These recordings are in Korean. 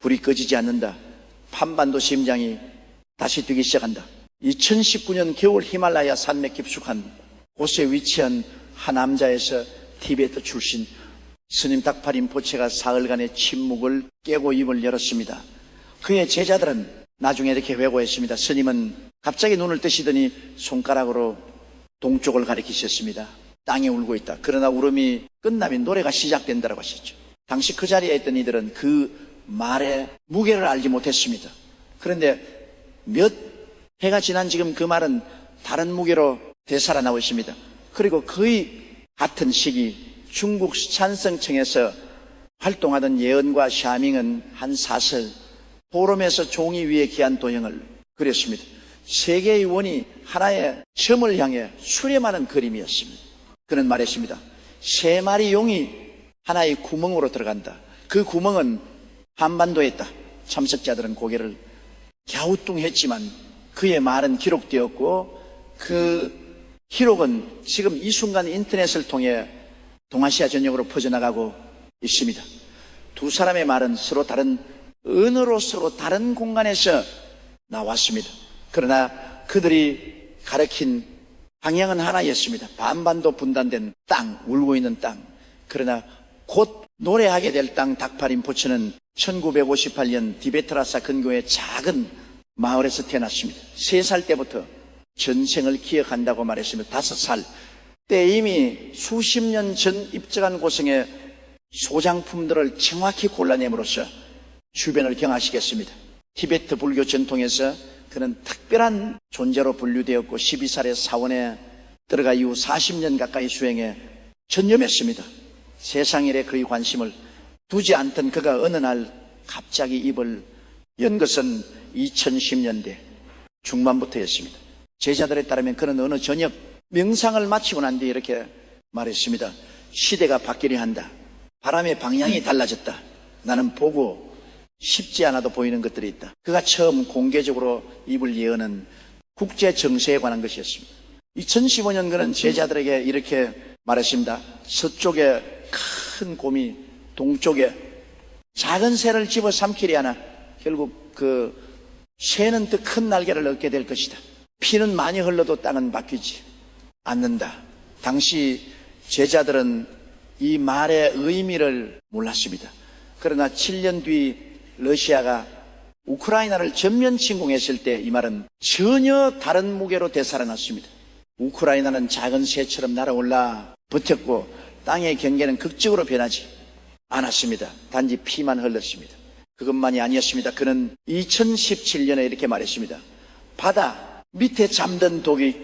불이 꺼지지 않는다. 한반도 심장이 다시 뛰기 시작한다. 2019년 겨울 히말라야 산맥 깊숙한 곳에 위치한 하남자에서 티베트 출신 스님 닥파린 포체가 사흘간의 침묵을 깨고 입을 열었습니다. 그의 제자들은 나중에 이렇게 회고했습니다. 스님은 갑자기 눈을 뜨시더니 손가락으로 동쪽을 가리키셨습니다. 땅이 울고 있다. 그러나 울음이 끝나면 노래가 시작된다고 하셨죠. 당시 그 자리에 있던 이들은 그 말의 무게를 알지 못했습니다. 그런데 몇 해가 지난 지금 그 말은 다른 무게로 되살아나고 있습니다. 그리고 거의 같은 시기 중국 찬성청에서 활동하던 예언과 샤밍은 한 사설 포럼에서 종이 위에 기한 도형을 그렸습니다. 세계의 원이 하나의 점을 향해 수렴하는 그림이었습니다. 그는 말했습니다. 3마리 용이 하나의 구멍으로 들어간다. 그 구멍은 한반도에 있다. 참석자들은 고개를 갸우뚱했지만 그의 말은 기록되었고 그 기록은 지금 이 순간 인터넷을 통해 동아시아 전역으로 퍼져나가고 있습니다. 두 사람의 말은 서로 다른 언어로 서로 다른 공간에서 나왔습니다. 그러나 그들이 가리킨 방향은 하나였습니다. 반반도 분단된 땅, 울고 있는 땅. 그러나 곧 노래하게 될 땅 닥파린 포츠는 1958년 디베트라사 근교의 작은 마을에서 태어났습니다. 3살 때부터 전생을 기억한다고 말했습니다. 5살 때 이미 수십 년 전 입적한 고성의 소장품들을 정확히 골라냄으로써 주변을 경하시겠습니다. 티베트 불교 전통에서 그는 특별한 존재로 분류되었고 12살에 사원에 들어가 이후 40년 가까이 수행에 전념했습니다. 세상 일에 그의 관심을 두지 않던 그가 어느 날 갑자기 입을 연 것은 2010년대 중반부터였습니다. 제자들에 따르면 그는 어느 저녁 명상을 마치고 난 뒤에 이렇게 말했습니다. 시대가 바뀌려 한다. 바람의 방향이 달라졌다. 나는 보고 쉽지 않아도 보이는 것들이 있다. 그가 처음 공개적으로 입을 여는 국제 정세에 관한 것이었습니다. 2015년 그는 제자들에게 이렇게 말했습니다. 서쪽에 큰 곰이 동쪽에 작은 새를 집어삼키려 하나 결국 그 새는 더 큰 날개를 얻게 될 것이다. 피는 많이 흘러도 땅은 바뀌지 않는다. 당시 제자들은 이 말의 의미를 몰랐습니다. 그러나 7년 뒤 러시아가 우크라이나를 전면 침공했을 때 이 말은 전혀 다른 무게로 되살아났습니다. 우크라이나는 작은 새처럼 날아올라 버텼고 땅의 경계는 극적으로 변하지 않았습니다. 단지 피만 흘렀습니다. 그것만이 아니었습니다. 그는 2017년에 이렇게 말했습니다. 바다 밑에 잠든 독이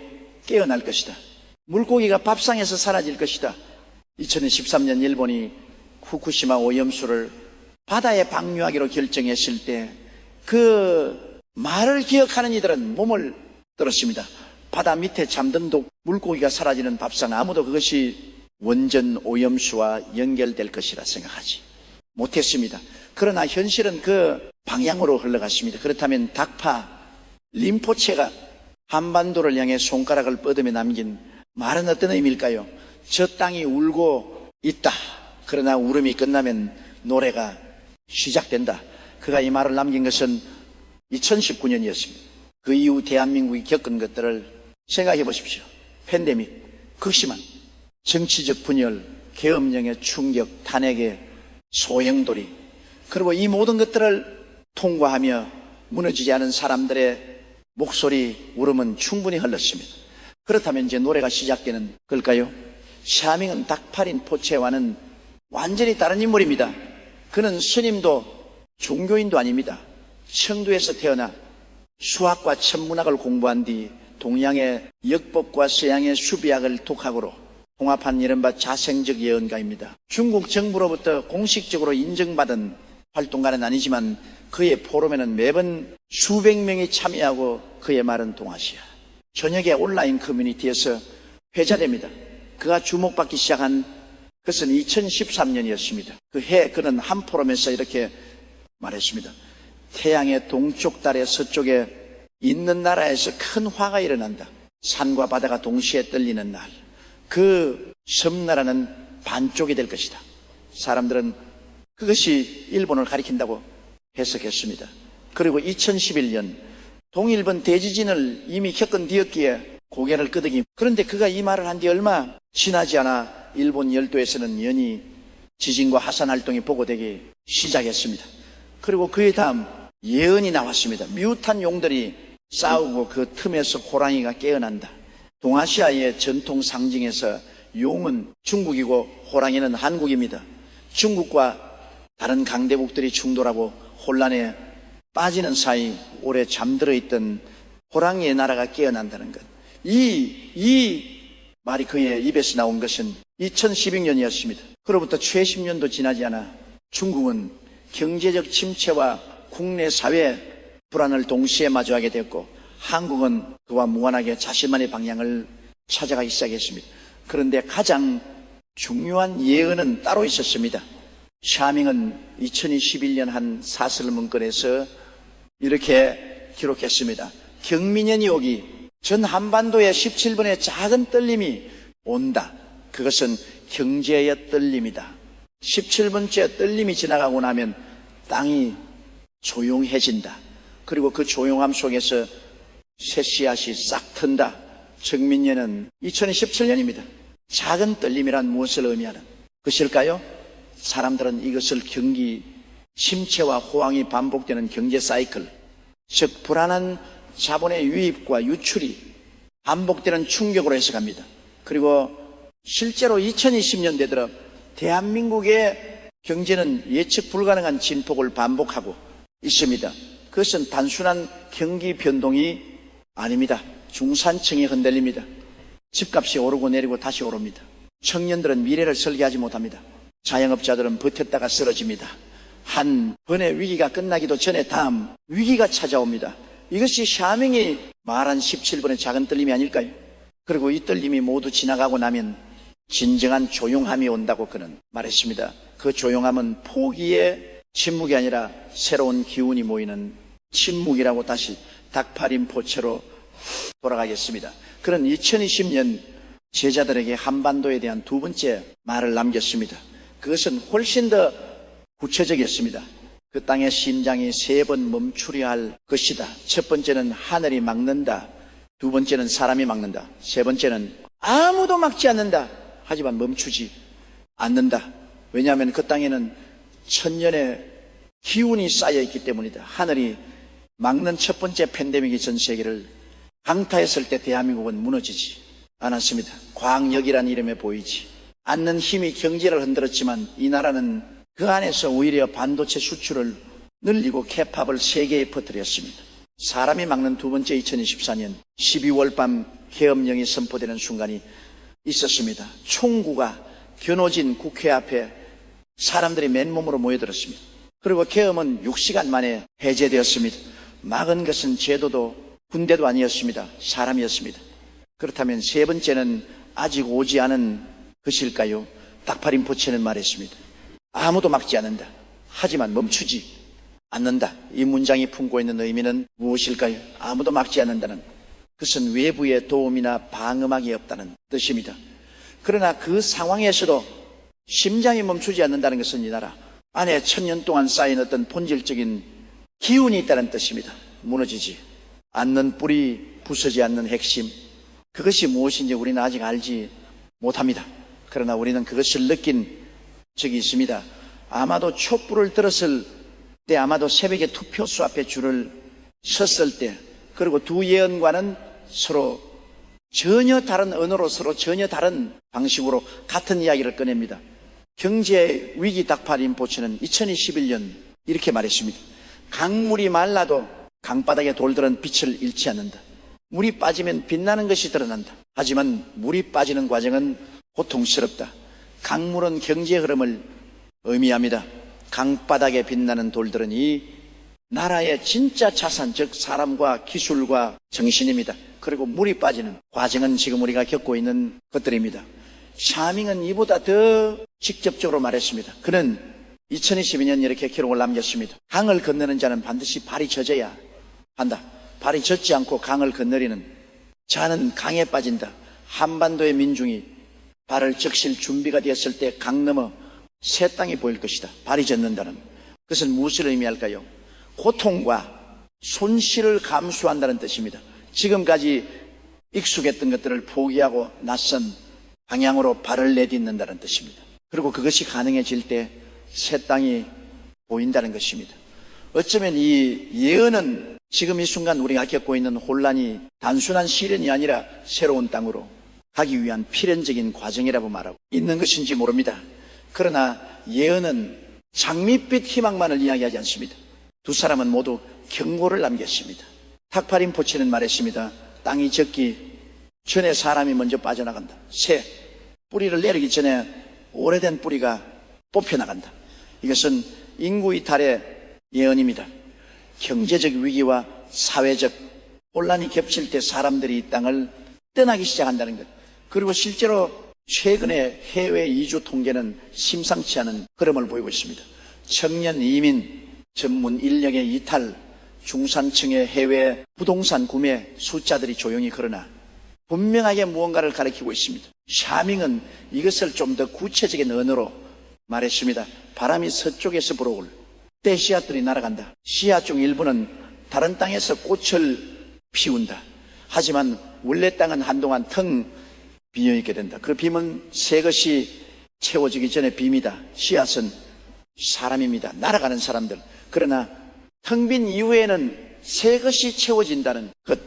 깨어날 것이다. 물고기가 밥상에서 사라질 것이다. 2013년 일본이 후쿠시마 오염수를 바다에 방류하기로 결정했을 때 그 말을 기억하는 이들은 몸을 떨었습니다. 바다 밑에 잠든 독, 물고기가 사라지는 밥상, 아무도 그것이 원전 오염수와 연결될 것이라 생각하지 못했습니다. 그러나 현실은 그 방향으로 흘러갔습니다. 그렇다면 닥파 림포체가 한반도를 향해 손가락을 뻗으며 남긴 말은 어떤 의미일까요? 저 땅이 울고 있다. 그러나 울음이 끝나면 노래가 시작된다. 그가 이 말을 남긴 것은 2019년이었습니다. 그 이후 대한민국이 겪은 것들을 생각해 보십시오. 팬데믹, 극심한 정치적 분열, 계엄령의 충격, 탄핵의 소용돌이, 그리고 이 모든 것들을 통과하며 무너지지 않은 사람들의 목소리, 울음은 충분히 흘렀습니다. 그렇다면 이제 노래가 시작되는 걸까요? 샤밍은 닥파린 포체와는 완전히 다른 인물입니다. 그는 스님도 종교인도 아닙니다. 청두에서 태어나 수학과 천문학을 공부한 뒤 동양의 역법과 서양의 수비학을 독학으로 통합한 이른바 자생적 예언가입니다. 중국 정부로부터 공식적으로 인정받은 활동가는 아니지만 그의 포럼에는 매번 수백 명이 참여하고 그의 말은 동아시아 전역의 온라인 커뮤니티에서 회자됩니다. 그가 주목받기 시작한 그것은 2013년이었습니다. 그 해 그는 한 포럼에서 이렇게 말했습니다. 태양의 동쪽 달의 서쪽에 있는 나라에서 큰 화가 일어난다. 산과 바다가 동시에 떨리는 날. 그 섬나라는 반쪽이 될 것이다. 사람들은 그것이 일본을 가리킨다고 해석했습니다. 그리고 2011년 동일본 대지진을 이미 겪은 뒤였기에 고개를 끄덕이. 그런데 그가 이 말을 한 뒤 얼마 지나지 않아 일본 열도에서는 연이 지진과 화산 활동이 보고되기 시작했습니다. 그리고 그의 다음 예언이 나왔습니다. 미ут한 용들이 싸우고 그 틈에서 호랑이가 깨어난다. 동아시아의 전통 상징에서 용은 중국이고 호랑이는 한국입니다. 중국과 다른 강대국들이 충돌하고 혼란에 빠지는 사이 오래 잠들어 있던 호랑이의 나라가 깨어난다는 것. 이 말이 그의 입에서 나온 것은 2012년이었습니다. 그로부터 최 10년도 지나지 않아 중국은 경제적 침체와 국내 사회 불안을 동시에 마주하게 됐고 한국은 그와 무관하게 자신만의 방향을 찾아가기 시작했습니다. 그런데 가장 중요한 예언은 따로 있었습니다. 샤밍은 2021년 한 사설 문건에서 이렇게 기록했습니다. 경민년이 오기 전 한반도에 17번의 작은 떨림이 온다. 그것은 경제의 떨림이다. 17번째 떨림이 지나가고 나면 땅이 조용해진다. 그리고 그 조용함 속에서 새 씨앗이 싹 튼다. 정민년은 2017년입니다. 작은 떨림이란 무엇을 의미하는 것일까요? 사람들은 이것을 경기 침체와 호황이 반복되는 경제 사이클, 즉 불안한 자본의 유입과 유출이 반복되는 충격으로 해석합니다. 그리고 실제로 2020년 되도록 대한민국의 경제는 예측 불가능한 진폭을 반복하고 있습니다. 그것은 단순한 경기 변동이 아닙니다. 중산층이 흔들립니다. 집값이 오르고 내리고 다시 오릅니다. 청년들은 미래를 설계하지 못합니다. 자영업자들은 버텼다가 쓰러집니다. 한 번의 위기가 끝나기도 전에 다음 위기가 찾아옵니다. 이것이 샤밍이 말한 17번의 작은 떨림이 아닐까요? 그리고 이 떨림이 모두 지나가고 나면 진정한 조용함이 온다고 그는 말했습니다. 그 조용함은 포기의 침묵이 아니라 새로운 기운이 모이는 침묵이라고 다시 닥파림포체로 돌아가겠습니다. 그는 2020년 제자들에게 한반도에 대한 두 번째 말을 남겼습니다. 그것은 훨씬 더 구체적이었습니다. 그 땅의 심장이 3번 멈추려 할 것이다. 첫 번째는 하늘이 막는다. 두 번째는 사람이 막는다. 세 번째는 아무도 막지 않는다. 하지만 멈추지 않는다. 왜냐하면 그 땅에는 천년의 기운이 쌓여있기 때문이다. 하늘이 막는 첫 번째 팬데믹이 전 세계를 강타했을 때 대한민국은 무너지지 않았습니다. 광역이라는 이름에 보이지 않는 힘이 경제를 흔들었지만 이 나라는 그 안에서 오히려 반도체 수출을 늘리고 케팝을 세계에 퍼뜨렸습니다. 사람이 막는 두 번째 2024년 12월 밤 계엄령이 선포되는 순간이 있었습니다. 총구가 겨눠진 국회 앞에 사람들이 맨몸으로 모여들었습니다. 그리고 계엄은 6시간 만에 해제되었습니다. 막은 것은 제도도 군대도 아니었습니다. 사람이었습니다. 그렇다면 세 번째는 아직 오지 않은 것일까요? 닥파림포체는 말했습니다. 아무도 막지 않는다. 하지만 멈추지 않는다. 이 문장이 품고 있는 의미는 무엇일까요? 아무도 막지 않는다는 그것은 외부의 도움이나 방음막이 없다는 뜻입니다. 그러나 그 상황에서도 심장이 멈추지 않는다는 것은 이 나라 안에 1000년 동안 쌓인 어떤 본질적인 기운이 있다는 뜻입니다. 무너지지 않는 뿌리, 부서지 않는 핵심, 그것이 무엇인지 우리는 아직 알지 못합니다. 그러나 우리는 그것을 느낀 적이 있습니다. 아마도 촛불을 들었을 때, 아마도 새벽에 투표소 앞에 줄을 섰을 때, 그리고 두 예언과는 서로 전혀 다른 언어로 서로 전혀 다른 방식으로 같은 이야기를 꺼냅니다. 경제 위기 닥파림포체는 2021년 이렇게 말했습니다. 강물이 말라도 강바닥에 돌들은 빛을 잃지 않는다. 물이 빠지면 빛나는 것이 드러난다. 하지만 물이 빠지는 과정은 고통스럽다. 강물은 경제의 흐름을 의미합니다. 강바닥에 빛나는 돌들은 이 나라의 진짜 자산, 즉 사람과 기술과 정신입니다. 그리고 물이 빠지는 과정은 지금 우리가 겪고 있는 것들입니다. 샤밍은 이보다 더 직접적으로 말했습니다. 그는 2022년 이렇게 기록을 남겼습니다. 강을 건너는 자는 반드시 발이 젖어야 한다. 발이 젖지 않고 강을 건너리는 자는 강에 빠진다. 한반도의 민중이 발을 적실 준비가 되었을 때 강 너머 새 땅이 보일 것이다. 발이 젖는다는 것은 무엇을 의미할까요? 고통과 손실을 감수한다는 뜻입니다. 지금까지 익숙했던 것들을 포기하고 낯선 방향으로 발을 내딛는다는 뜻입니다. 그리고 그것이 가능해질 때 새 땅이 보인다는 것입니다. 어쩌면 이 예언은 지금 이 순간 우리가 겪고 있는 혼란이 단순한 시련이 아니라 새로운 땅으로 가기 위한 필연적인 과정이라고 말하고 있는 것인지 모릅니다. 그러나 예언은 장밋빛 희망만을 이야기하지 않습니다. 두 사람은 모두 경고를 남겼습니다. 탁파린 포치는 말했습니다. 땅이 젖기 전에 사람이 먼저 빠져나간다. 새 뿌리를 내리기 전에 오래된 뿌리가 뽑혀나간다. 이것은 인구 이탈의 예언입니다. 경제적 위기와 사회적 혼란이 겹칠 때 사람들이 이 땅을 떠나기 시작한다는 것. 그리고 실제로 최근에 해외 이주 통계는 심상치 않은 흐름을 보이고 있습니다. 청년 이민, 전문 인력의 이탈, 중산층의 해외 부동산 구매 숫자들이 조용히 그러나 분명하게 무언가를 가리키고 있습니다. 샤밍은 이것을 좀 더 구체적인 언어로 말했습니다. 바람이 서쪽에서 불어올 때 씨앗들이 날아간다. 씨앗 중 일부는 다른 땅에서 꽃을 피운다. 하지만 원래 땅은 한동안 텅 비어있게 된다. 그 빔은 새 것이 채워지기 전에 빔이다. 씨앗은 사람입니다. 날아가는 사람들. 그러나 텅 빈 이후에는 새 것이 채워진다는 것.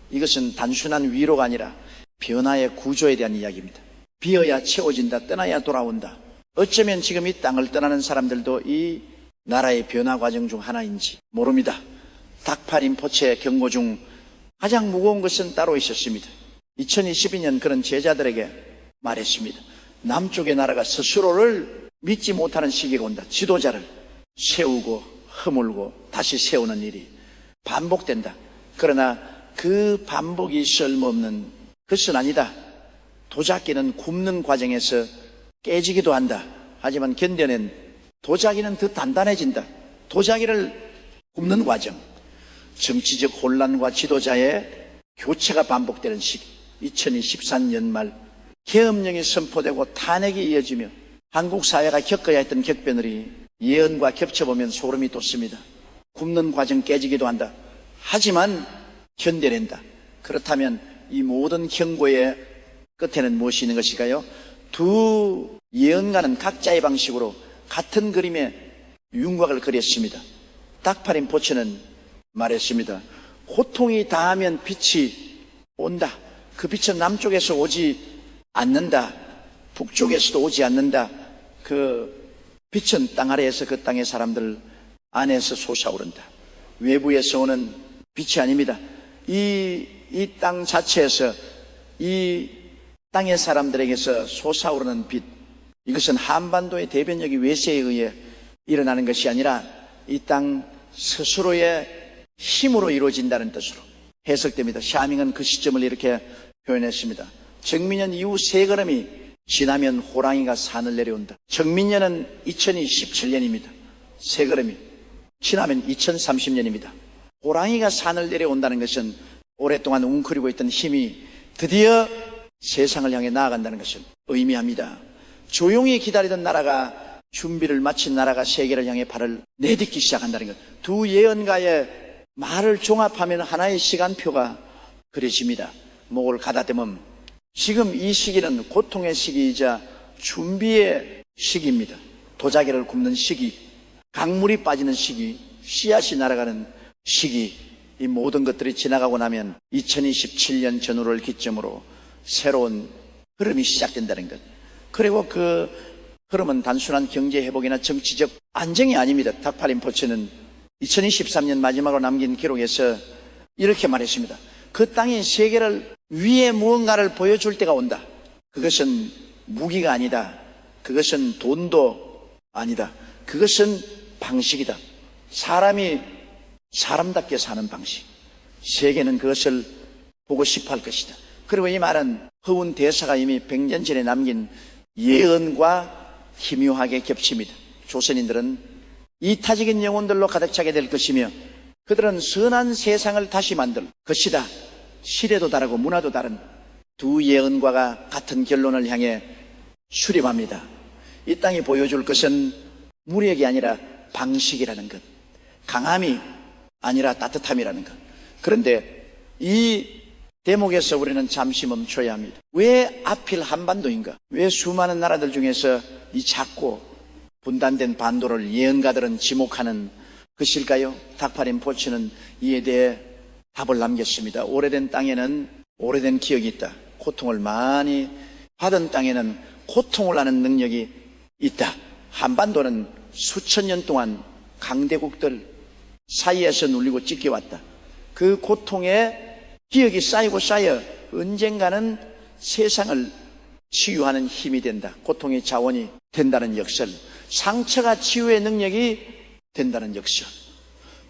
이것은 단순한 위로가 아니라 변화의 구조에 대한 이야기입니다. 비어야 채워진다. 떠나야 돌아온다. 어쩌면 지금 이 땅을 떠나는 사람들도 이 나라의 변화 과정 중 하나인지 모릅니다. 닥파린 포체의 경고 중 가장 무거운 것은 따로 있었습니다. 2022년 그런 제자들에게 말했습니다. 남쪽의 나라가 스스로를 믿지 못하는 시기가 온다. 지도자를 세우고 허물고 다시 세우는 일이 반복된다. 그러나 그 반복이 쓸모없는 것은 아니다. 도자기는 굽는 과정에서 깨지기도 한다. 하지만 견뎌낸 도자기는 더 단단해진다. 도자기를 굽는 과정, 정치적 혼란과 지도자의 교체가 반복되는 시기, 2023년 말 계엄령이 선포되고 탄핵이 이어지며 한국 사회가 겪어야 했던 격변들이 예언과 겹쳐보면 소름이 돋습니다. 굽는 과정 깨지기도 한다. 하지만 견뎌낸다. 그렇다면 이 모든 경고의 끝에는 무엇이 있는 것일까요? 두 예언가는 각자의 방식으로 같은 그림의 윤곽을 그렸습니다. 닥파린 포츠는 말했습니다. 고통이 다하면 빛이 온다. 그 빛은 남쪽에서 오지 않는다. 북쪽에서도 오지 않는다. 그 빛은 땅 아래에서 그 땅의 사람들 안에서 솟아오른다. 외부에서 오는 빛이 아닙니다. 이 땅 자체에서 이 땅의 사람들에게서 솟아오르는 빛, 이것은 한반도의 대변력이 외세에 의해 일어나는 것이 아니라 이 땅 스스로의 힘으로 이루어진다는 뜻으로 해석됩니다. 샤밍은 그 시점을 이렇게 표현했습니다. 정민년 이후 세 걸음이 지나면 호랑이가 산을 내려온다. 정민년은 2027년입니다. 세 걸음이 지나면 2030년입니다. 호랑이가 산을 내려온다는 것은 오랫동안 웅크리고 있던 힘이 드디어 세상을 향해 나아간다는 것을 의미합니다. 조용히 기다리던 나라가, 준비를 마친 나라가 세계를 향해 발을 내딛기 시작한다는 것. 두 예언가의 말을 종합하면 하나의 시간표가 그려집니다. 목을 가다듬음. 지금 이 시기는 고통의 시기이자 준비의 시기입니다. 도자기를 굽는 시기, 강물이 빠지는 시기, 씨앗이 날아가는 시기, 이 모든 것들이 지나가고 나면 2027년 전후를 기점으로 새로운 흐름이 시작된다는 것. 그리고 그 흐름은 단순한 경제 회복이나 정치적 안정이 아닙니다. 닥파린 포츠는 2023년 마지막으로 남긴 기록에서 이렇게 말했습니다. 그 땅이 세계를 위에 무언가를 보여줄 때가 온다. 그것은 무기가 아니다. 그것은 돈도 아니다. 그것은 방식이다. 사람이 사람답게 사는 방식. 세계는 그것을 보고 싶어 할 것이다. 그리고 이 말은 허운 대사가 이미 100년 전에 남긴 예언과 기묘하게 겹칩니다. 조선인들은 이타적인 영혼들로 가득 차게 될 것이며 그들은 선한 세상을 다시 만들 것이다. 시대도 다르고 문화도 다른 두 예언과가 같은 결론을 향해 수립합니다. 이 땅이 보여줄 것은 무력이 아니라 방식이라는 것. 강함이 아니라 따뜻함이라는 것. 그런데 이 대목에서 우리는 잠시 멈춰야 합니다. 왜 하필 한반도인가? 왜 수많은 나라들 중에서 이 작고 분단된 반도를 예언가들은 지목하는 것일까요? 닥파린 포치는 이에 대해 답을 남겼습니다. 오래된 땅에는 오래된 기억이 있다. 고통을 많이 받은 땅에는 고통을 하는 능력이 있다. 한반도는 수천 년 동안 강대국들 사이에서 눌리고 찢겨왔다. 그 고통의 기억이 쌓이고 쌓여 언젠가는 세상을 치유하는 힘이 된다. 고통의 자원이 된다는 역설. 상처가 치유의 능력이 된다는 역설.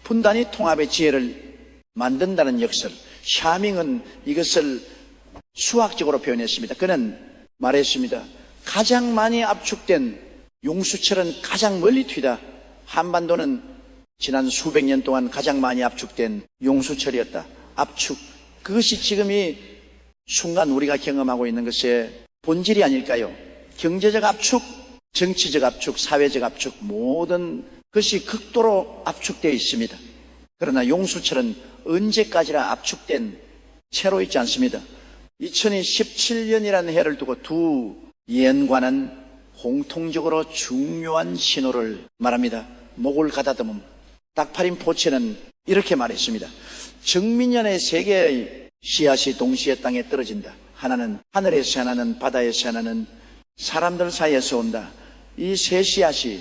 분단이 통합의 지혜를 만든다는 역설. 샤밍은 이것을 수학적으로 표현했습니다. 그는 말했습니다. 가장 많이 압축된 용수철은 가장 멀리 튀다. 한반도는 지난 수백 년 동안 가장 많이 압축된 용수철이었다. 압축. 그것이 지금 이 순간 우리가 경험하고 있는 것의 본질이 아닐까요? 경제적 압축, 정치적 압축, 사회적 압축, 모든 것이 극도로 압축되어 있습니다. 그러나 용수철은 언제까지나 압축된 채로 있지 않습니다. 2017년이라는 해를 두고 두 예언과는 공통적으로 중요한 신호를 말합니다. 목을 가다듬음. 닥파린 포체는 이렇게 말했습니다. 정민년의 세 개의 씨앗이 동시에 땅에 떨어진다. 하나는 하늘에서, 하나는 바다에서, 하나는 사람들 사이에서 온다. 이 세 씨앗이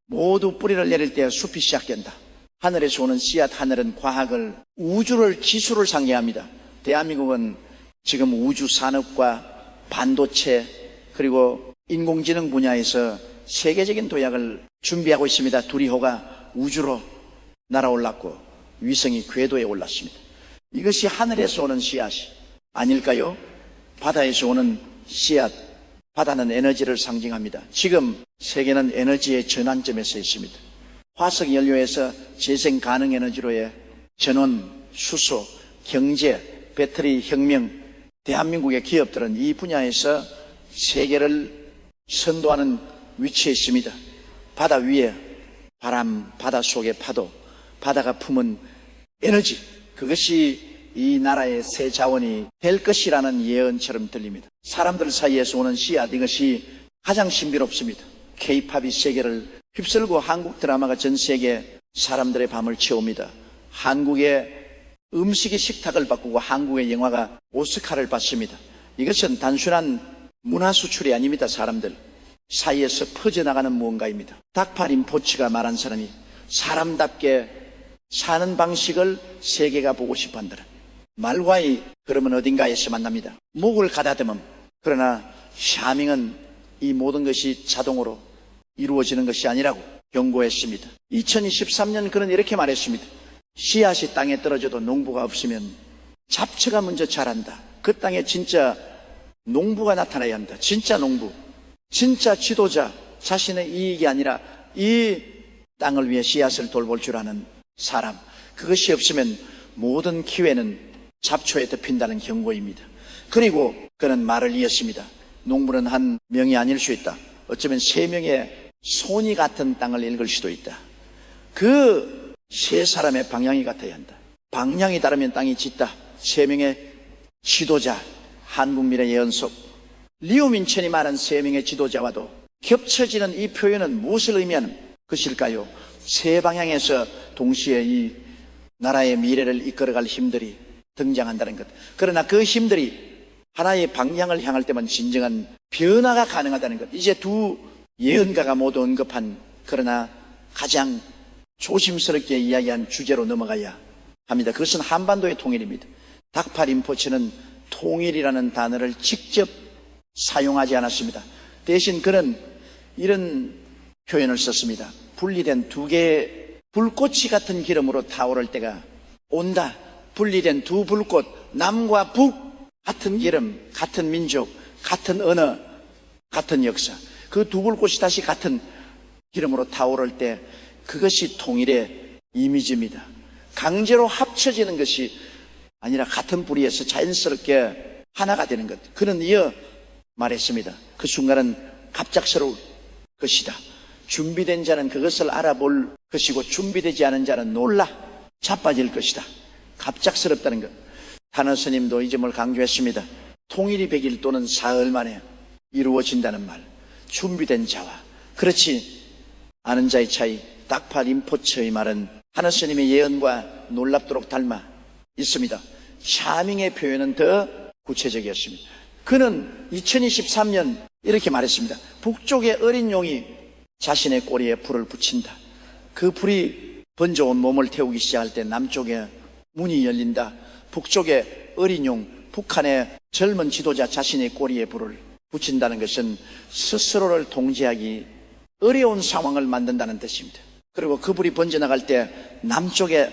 모두 뿌리를 내릴 때 숲이 시작된다. 하늘에서 오는 씨앗, 하늘은 과학을, 우주를, 기술을 상징합니다. 대한민국은 지금 우주 산업과 반도체 그리고 인공지능 분야에서 세계적인 도약을 준비하고 있습니다. 두리호가 우주로 날아올랐고 위성이 궤도에 올랐습니다. 이것이 하늘에서 오는 씨앗이 아닐까요? 바다에서 오는 씨앗. 바다는 에너지를 상징합니다. 지금 세계는 에너지의 전환점에 서 있습니다. 화석 연료에서 재생 가능 에너지로의 전원, 수소, 경제, 배터리 혁명, 대한민국의 기업들은 이 분야에서 세계를 선도하는 위치에 있습니다. 바다 위에 바람, 바다 속의 파도, 바다가 품은 에너지, 그것이 이 나라의 새 자원이 될 것이라는 예언처럼 들립니다. 사람들 사이에서 오는 씨앗, 이것이 가장 신비롭습니다. K-팝이 세계를 휩쓸고 한국 드라마가 전 세계 사람들의 밤을 채웁니다. 한국의 음식이 식탁을 바꾸고 한국의 영화가 오스카를 받습니다. 이것은 단순한 문화 수출이 아닙니다. 사람들 사이에서 퍼져나가는 무언가입니다. 닥파린 포치가 말한 사람이 사람답게 사는 방식을 세계가 보고 싶어 한다. 말과의 그러면 어딘가에서 만납니다. 목을 가다듬음. 그러나 샤밍은 이 모든 것이 자동으로 이루어지는 것이 아니라고 경고했습니다. 2023년 그는 이렇게 말했습니다. 씨앗이 땅에 떨어져도 농부가 없으면 잡초가 먼저 자란다. 그 땅에 진짜 농부가 나타나야 한다. 진짜 농부, 진짜 지도자, 자신의 이익이 아니라 이 땅을 위해 씨앗을 돌볼 줄 아는 사람. 그것이 없으면 모든 기회는 잡초에 덮인다는 경고입니다. 그리고 그는 말을 이었습니다. 농부는 한 명이 아닐 수 있다. 어쩌면 3명의 손이 같은 땅을 읽을 수도 있다. 그 세 사람의 방향이 같아야 한다. 방향이 다르면 땅이 짙다. 3명의 지도자, 한국미래 예언속 리오민천이 말한 3명의 지도자와도 겹쳐지는 이 표현은 무엇을 의미하는 것일까요? 세 방향에서 동시에 이 나라의 미래를 이끌어갈 힘들이 등장한다는 것. 그러나 그 힘들이 하나의 방향을 향할 때만 진정한 변화가 가능하다는 것. 이제 두 예언가가 모두 언급한, 그러나 가장 조심스럽게 이야기한 주제로 넘어가야 합니다. 그것은 한반도의 통일입니다. 닥파린 포치는 통일이라는 단어를 직접 사용하지 않았습니다. 대신 그는 이런 표현을 썼습니다. 분리된 두 개의 불꽃이 같은 기름으로 타오를 때가 온다. 분리된 두 불꽃, 남과 북, 같은 기름, 같은 민족, 같은 언어, 같은 역사. 그 두 불꽃이 다시 같은 기름으로 타오를 때 그것이 통일의 이미지입니다. 강제로 합쳐지는 것이 아니라 같은 뿌리에서 자연스럽게 하나가 되는 것. 그는 이어 말했습니다. 그 순간은 갑작스러울 것이다. 준비된 자는 그것을 알아볼 것이고 준비되지 않은 자는 놀라. 자빠질 것이다. 갑작스럽다는 것. 탄원 스님도 이 점을 강조했습니다. 통일이 100일 또는 사흘 만에 이루어진다는 말. 준비된 자와 그렇지 않은 자의 차이. 닥파 림포처의 말은 탄원 스님의 예언과 놀랍도록 닮아 있습니다. 샤밍의 표현은 더 구체적이었습니다. 그는 2023년 이렇게 말했습니다. 북쪽의 어린 용이 자신의 꼬리에 불을 붙인다. 그 불이 번져온 몸을 태우기 시작할 때 남쪽에 문이 열린다. 북쪽의 어린 용, 북한의 젊은 지도자 자신의 꼬리에 불을 붙인다는 것은 스스로를 통제하기 어려운 상황을 만든다는 뜻입니다. 그리고 그 불이 번져나갈 때 남쪽에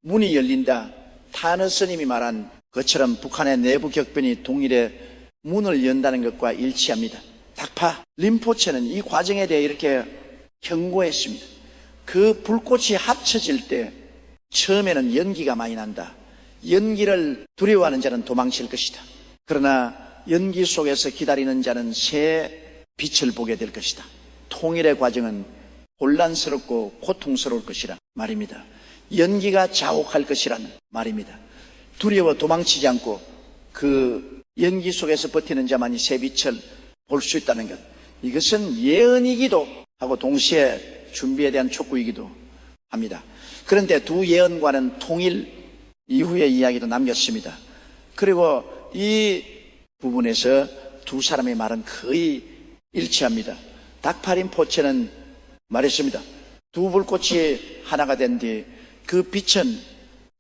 문이 열린다. 탄원 스님이 말한 것처럼 북한의 내부 격변이 동일의 문을 연다는 것과 일치합니다. 닥파 림포체는 이 과정에 대해 이렇게 경고했습니다. 그 불꽃이 합쳐질 때 처음에는 연기가 많이 난다. 연기를 두려워하는 자는 도망칠 것이다. 그러나 연기 속에서 기다리는 자는 새 빛을 보게 될 것이다. 통일의 과정은 혼란스럽고 고통스러울 것이라 말입니다. 연기가 자욱할 것이라는 말입니다. 두려워 도망치지 않고 그 연기 속에서 버티는 자만이 새 빛을 볼 수 있다는 것. 이것은 예언이기도 하고 동시에 준비에 대한 촉구이기도 합니다. 그런데 두 예언과는 통일 이후의 이야기도 남겼습니다. 그리고 이 부분에서 두 사람의 말은 거의 일치합니다. 닥파 림포체는 말했습니다. 두 불꽃이 하나가 된 뒤 그 빛은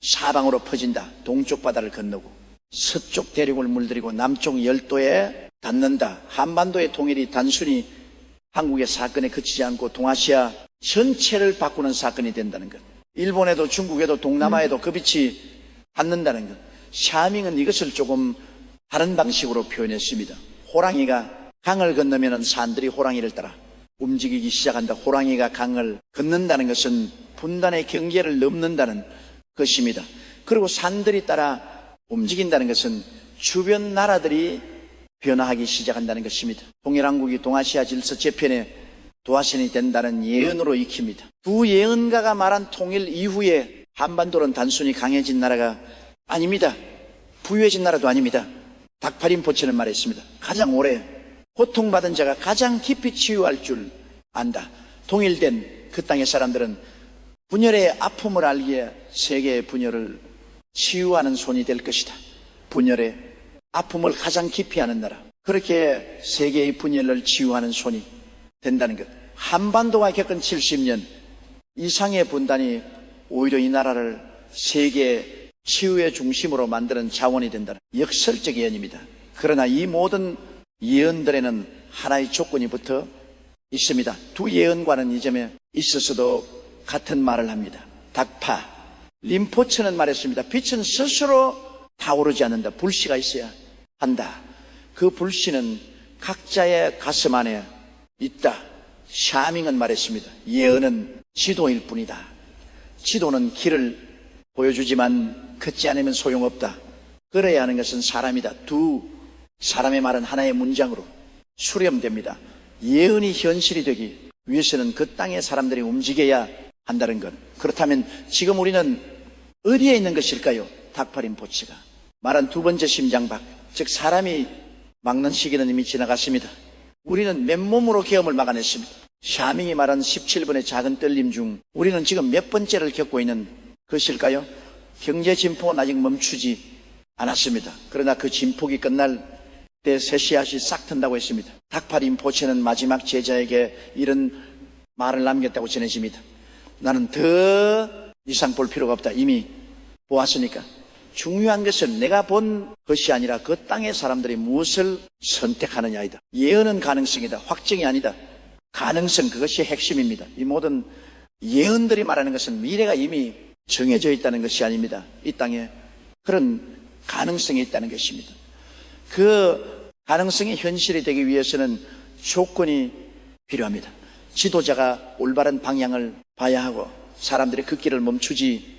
사방으로 퍼진다. 동쪽 바다를 건너고 서쪽 대륙을 물들이고 남쪽 열도에 닿는다. 한반도의 통일이 단순히 한국의 사건에 그치지 않고 동아시아 전체를 바꾸는 사건이 된다는 것. 일본에도 중국에도 동남아에도 그 빛이 닿는다는 것. 샤밍은 이것을 조금 다른 방식으로 표현했습니다. 호랑이가 강을 건너면 산들이 호랑이를 따라 움직이기 시작한다. 호랑이가 강을 건넌다는 것은 분단의 경계를 넘는다는 것입니다. 그리고 산들이 따라 움직인다는 것은 주변 나라들이 변화하기 시작한다는 것입니다. 동일한국이 동아시아 질서 재편의 도화선이 된다는 예언으로 익힙니다. 두 예언가가 말한 통일 이후에 한반도는 단순히 강해진 나라가 아닙니다. 부유해진 나라도 아닙니다. 닥파 림포체는 말했습니다. 가장 오래 고통받은 자가 가장 깊이 치유할 줄 안다. 통일된 그 땅의 사람들은 분열의 아픔을 알기에 세계의 분열을 치유하는 손이 될 것이다. 분열의 아픔을 가장 깊이 하는 나라. 그렇게 세계의 분열을 치유하는 손이 된다는 것. 한반도가 겪은 70년 이상의 분단이 오히려 이 나라를 세계 치유의 중심으로 만드는 자원이 된다는 역설적 예언입니다. 그러나 이 모든 예언들에는 하나의 조건이 붙어 있습니다. 두 예언과는 이 점에 있어서도 같은 말을 합니다. 닥파 림포체는 말했습니다. 빛은 스스로 타오르지 않는다. 불씨가 있어야 한다. 그 불씨는 각자의 가슴 안에 있다. 샤밍은 말했습니다. 예언은 지도일 뿐이다. 지도는 길을 보여주지만 걷지 않으면 소용없다. 걸어야 하는 것은 사람이다. 두 사람의 말은 하나의 문장으로 수렴됩니다. 예언이 현실이 되기 위해서는 그 땅의 사람들이 움직여야 한다는 것. 그렇다면 지금 우리는 어디에 있는 것일까요? 닥파 림포체가 말한 두 번째 심장박, 즉 사람이 막는 시기는 이미 지나갔습니다. 우리는 맨몸으로 계엄을 막아냈습니다. 샤밍이 말한 17번의 작은 떨림 중 우리는 지금 몇 번째를 겪고 있는 것일까요? 경제 진폭은 아직 멈추지 않았습니다. 그러나 그 진폭이 끝날 때 새 씨앗이 싹 튼다고 했습니다. 닥파 림포체는 마지막 제자에게 이런 말을 남겼다고 전해집니다. 나는 더 이상 볼 필요가 없다. 이미 보았으니까. 중요한 것은 내가 본 것이 아니라 그 땅의 사람들이 무엇을 선택하느냐이다. 예언은 가능성이다. 확정이 아니다. 가능성, 그것이 핵심입니다. 이 모든 예언들이 말하는 것은 미래가 이미 정해져 있다는 것이 아닙니다. 이 땅에 그런 가능성이 있다는 것입니다. 그 가능성이 현실이 되기 위해서는 조건이 필요합니다. 지도자가 올바른 방향을 봐야 하고 사람들이 그 길을 멈추지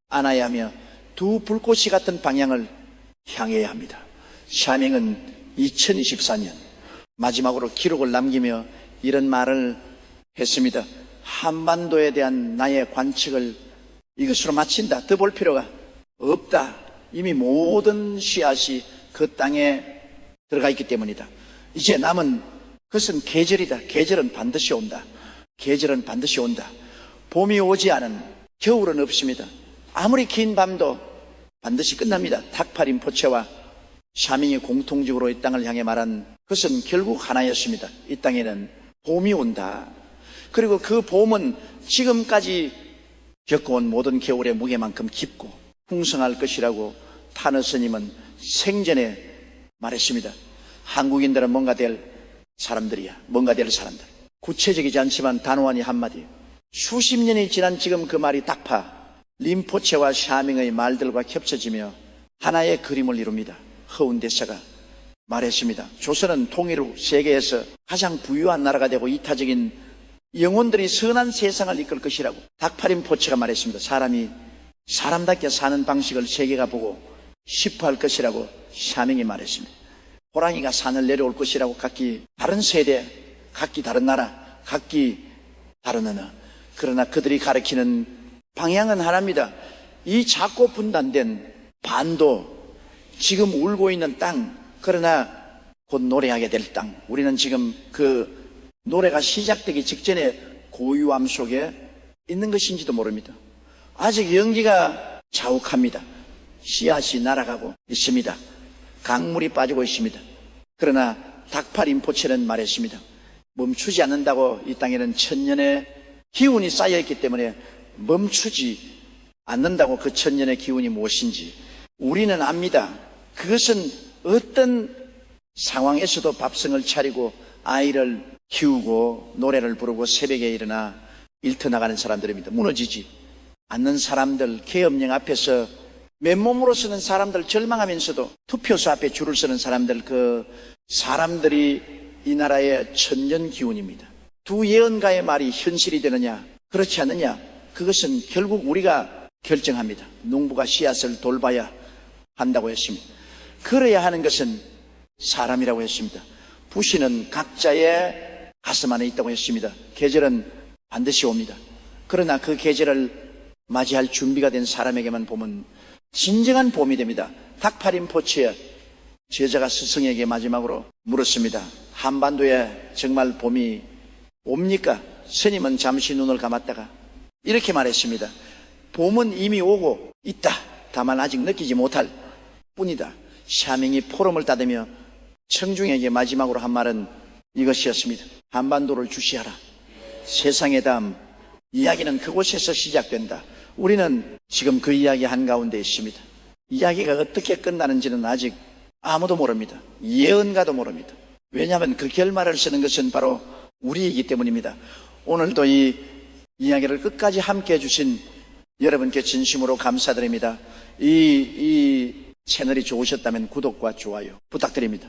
않아야 하며 두 불꽃이 같은 방향을 향해야 합니다. 샤밍은 2024년 마지막으로 기록을 남기며 이런 말을 했습니다. 한반도에 대한 나의 관측을 이것으로 마친다. 더 볼 필요가 없다. 이미 모든 씨앗이 그 땅에 들어가 있기 때문이다. 이제 남은 그것은 계절이다. 계절은 반드시 온다. 계절은 반드시 온다. 봄이 오지 않은 겨울은 없습니다. 아무리 긴 밤도 반드시 끝납니다. 닥파림 포체와 샤밍이 공통적으로 이 땅을 향해 말한 그것은 결국 하나였습니다. 이 땅에는 봄이 온다. 그리고 그 봄은 지금까지 겪어온 모든 겨울의 무게만큼 깊고 풍성할 것이라고 타너 스님은 생전에 말했습니다. 한국인들은 뭔가 될 사람들이야. 뭔가 될 사람들. 구체적이지 않지만 단호하니 한마디. 수십 년이 지난 지금 그 말이 닥파, 림포체와 샤밍의 말들과 겹쳐지며 하나의 그림을 이룹니다. 허운대사가 말했습니다. 조선은 통일 후 세계에서 가장 부유한 나라가 되고 이타적인 영혼들이 선한 세상을 이끌 것이라고 닥파림포체가 말했습니다. 사람이 사람답게 사는 방식을 세계가 보고 싶어할 것이라고 샤밍이 말했습니다. 호랑이가 산을 내려올 것이라고 각기 다른 세대, 각기 다른 나라, 각기 다른 언어. 그러나 그들이 가리키는 방향은 하나입니다. 이 작고 분단된 반도, 지금 울고 있는 땅, 그러나 곧 노래하게 될 땅. 우리는 지금 그 노래가 시작되기 직전에 고요함 속에 있는 것인지도 모릅니다. 아직 연기가 자욱합니다. 씨앗이 날아가고 있습니다. 강물이 빠지고 있습니다. 그러나 닥파림포체는 말했습니다. 멈추지 않는다고. 이 땅에는 천년의 기운이 쌓여있기 때문에 멈추지 않는다고. 그 천년의 기운이 무엇인지 우리는 압니다. 그것은 어떤 상황에서도 밥성을 차리고 아이를 키우고 노래를 부르고 새벽에 일어나 일터 나가는 사람들입니다. 무너지지 않는 사람들, 계엄령 앞에서 맨몸으로 서는 사람들, 절망하면서도 투표소 앞에 줄을 서는 사람들, 그 사람들이 이 나라의 천년 기운입니다. 두 예언가의 말이 현실이 되느냐 그렇지 않느냐, 그것은 결국 우리가 결정합니다. 농부가 씨앗을 돌봐야 한다고 했습니다. 그래야 하는 것은 사람이라고 했습니다. 부시는 각자의 가슴 안에 있다고 했습니다. 계절은 반드시 옵니다. 그러나 그 계절을 맞이할 준비가 된 사람에게만 보면 진정한 봄이 됩니다. 닥파림포체의 제자가 스승에게 마지막으로 물었습니다. 한반도에 정말 봄이 옵니까? 스님은 잠시 눈을 감았다가 이렇게 말했습니다. 봄은 이미 오고 있다. 다만 아직 느끼지 못할 뿐이다. 샤밍이 포럼을 따르며 청중에게 마지막으로 한 말은 이것이었습니다. 한반도를 주시하라. 세상의 다음 이야기는 그곳에서 시작된다. 우리는 지금 그 이야기 한가운데 있습니다. 이야기가 어떻게 끝나는지는 아직 아무도 모릅니다. 예언가도 모릅니다. 왜냐하면 그 결말을 쓰는 것은 바로 우리이기 때문입니다. 오늘도 이 이야기를 끝까지 함께 해주신 여러분께 진심으로 감사드립니다. 이 채널이 좋으셨다면 구독과 좋아요 부탁드립니다.